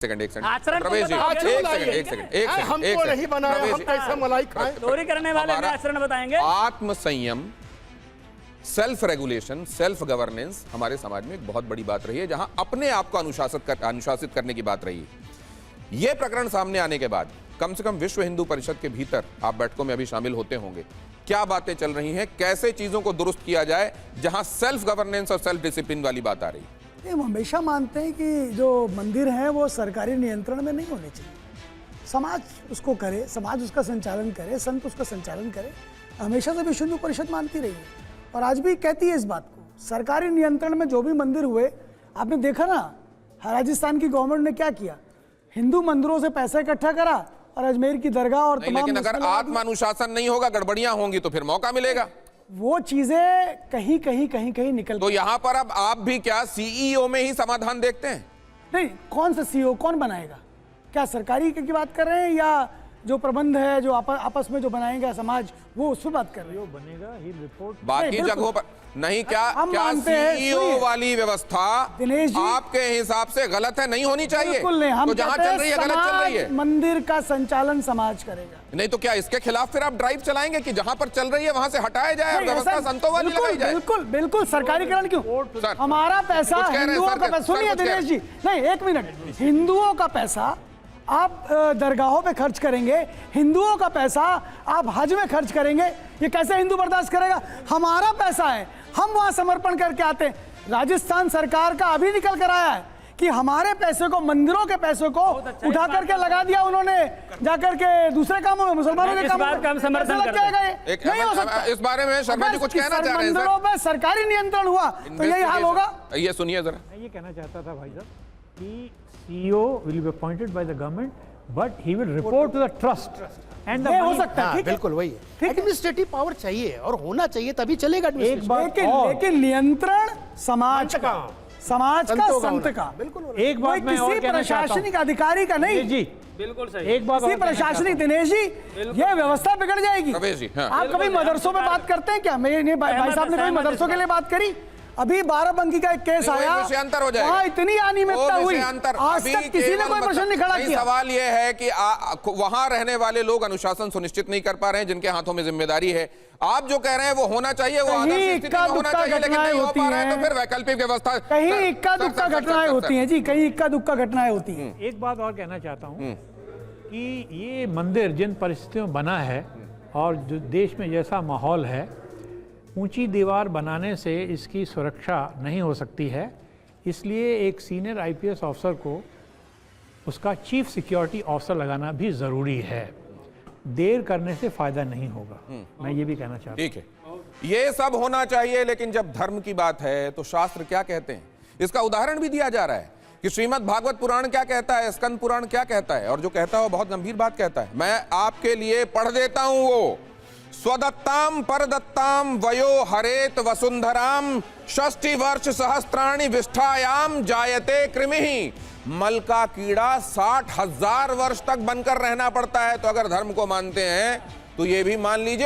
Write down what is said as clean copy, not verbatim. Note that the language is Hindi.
एक सेकंड हमको नहीं बनाया, हम कैसे मलाई खाएं? चोरी करने वाले हमें आचरण बताएंगे। आत्म संयम, सेल्फ रेगुलेशन, सेल्फ गवर्नेंस हमारे समाज में एक बहुत बड़ी बात रही है, जहां अपने आप को अनुशासित करने की बात रही है। यह प्रकरण सामने आने के बाद कम से कम विश्व हिंदू परिषद के भीतर आप बैठकों में अभी शामिल होते होंगे, क्या बातें चल रही हैं, कैसे चीजों को दुरुस्त किया जाए जहां सेल्फ गवर्नेंस और सेल्फ डिसिप्लिन वाली बात आ रही है? हम हमेशा मानते हैं कि जो मंदिर हैं वो सरकारी नियंत्रण में नहीं होने चाहिए। समाज उसको करे, समाज उसका संचालन करे, संत उसका संचालन करे। हमेशा से विश्व हिंदू परिषद मानती रही है और आज भी कहती है इस बात को। सरकारी नियंत्रण में जो भी मंदिर हुए, आपने देखा ना राजस्थान की गवर्नमेंट ने क्या किया, हिंदू मंदिरों से पैसा इकट्ठा करा और अजमेर की दरगाह और तमाम। लेकिन अगर आत्मानुशासन नहीं होगा, गड़बड़ियां होंगी तो फिर मौका मिलेगा। वो चीजें कहीं निकल। तो यहाँ पर अब आप भी क्या सीईओ में ही समाधान देखते हैं? नहीं, कौन सा सीईओ कौन बनाएगा? क्या सरकारी की बात कर रहे हैं या जो प्रबंध है जो आपस में जो बनाएगा समाज, वो उस पर बात कर रहे हो? बनेगा ही रिपोर्ट बाकी जगहों पर नहीं। क्या सीईओ वाली व्यवस्था दिनेश जी आपके हिसाब से गलत है, नहीं होनी चाहिए? बिल्कुल नहीं। हम तो जहां चल रही है गलत चल रही है। मंदिर का संचालन समाज करेगा। नहीं तो क्या इसके खिलाफ फिर आप ड्राइव चलाएंगे कि जहां पर चल रही है वहां से हटाया जाए, व्यवस्था संतों वाली लगाई जाए? बिल्कुल सरकारीकरण क्यों? हमारा पैसा हिंदुओं का पैसा। सुनिए दिनेश जी, नहीं एक मिनट, हिंदुओं का पैसा आप दरगाहों पे खर्च करेंगे, हिंदुओं का पैसा आप हज में खर्च करेंगे, ये कैसे हिंदू बर्दाश्त करेगा? हमारा पैसा है, हम वहां समर्पण करके आते हैं। राजस्थान सरकार का अभी निकल कर आया है कि हमारे पैसे को, मंदिरों के पैसे को उठा करके लगा दिया उन्होंने जाकर के दूसरे कामों में, मुसलमानों के कामों में। समर्थन करते हैं। नहीं हो सकता। इस बारे में शर्मा जी कुछ कहना चाह रहे हैं? मंदिरों पे सरकारी नियंत्रण हुआ तो यही हाल होगा। ये सुनिए जरा। मैं ये कहना चाहता था भाई साहब कि CEO will be appointed by the government, but he will report to the trust and the हो सकता है, ठीक है, बिल्कुल वही है। एडमिनिस्ट्रेटिव पावर चाहिए और होना चाहिए, तभी चलेगा। एक बात लेकिन नियंत्रण समाज का, संत का। बिल्कुल एक बात मैं और किसी कहना चाहता हूं प्रशासनिक अधिकारी का नहीं जी, बिल्कुल सही। एक बात किसी प्रशासनिक, दिनेश जी ये व्यवस्था बिगड़ जाएगी। रमेश जी, हाँ। आप कभी मदरसों में बात करते हैं क्या? मेरे भाई साहब ने कभी मदरसों के लिए बात करी? अभी बाराबंकी का एक केस आया, विषयांतर हो जाएगा। वहाँ इतनी अनियमितता हुई, आज अभी तक किसी ने कोई प्रश्न नहीं खड़ा किया। सवाल यह है कि वहां रहने वाले लोग अनुशासन सुनिश्चित नहीं कर पा रहे हैं, जिनके हाथों में जिम्मेदारी है। आप जो कह रहे हैं वो होना चाहिए, वो आदर्श स्थिति में होना चाहिए, लेकिन नहीं हो पा रहा है, तो फिर वैकल्पिक व्यवस्था। कहीं इक्का दुक्का घटनाएं होती हैं जी, कहीं इक्का दुक्का घटनाएं होती हैं। एक बात और कहना चाहता हूँ कि ये मंदिर जिन परिस्थितियों में बना है और जो देश में जैसा माहौल है, ऊंची दीवार बनाने से इसकी सुरक्षा नहीं हो सकती है। इसलिए एक सीनियर IPS ऑफिसर को उसका चीफ सिक्योरिटी ऑफिसर लगाना भी ज़रूरी है। देर करने से फ़ायदा नहीं होगा, मैं ये भी कहना चाहता हूँ। ठीक है, ये सब होना चाहिए, लेकिन जब धर्म की बात है तो शास्त्र क्या कहते हैं, इसका उदाहरण भी दिया जा रहा है कि श्रीमद् भागवत पुराण क्या कहता है, स्कंद पुराण क्या कहता है, और जो कहता है वो बहुत गंभीर बात कहता है। मैं आपके लिए पढ़ देता हूं वो। स्वदत्ताम परदत्ताम वयो हरेत वसुंधराम षष्टि वर्ष सहस्त्राणि विष्ठायाम जायते कृमिहि। मल का कीड़ा 60,000 वर्ष तक बनकर रहना पड़ता है। तो अगर धर्म को मानते हैं तो ये भी मान लीजिए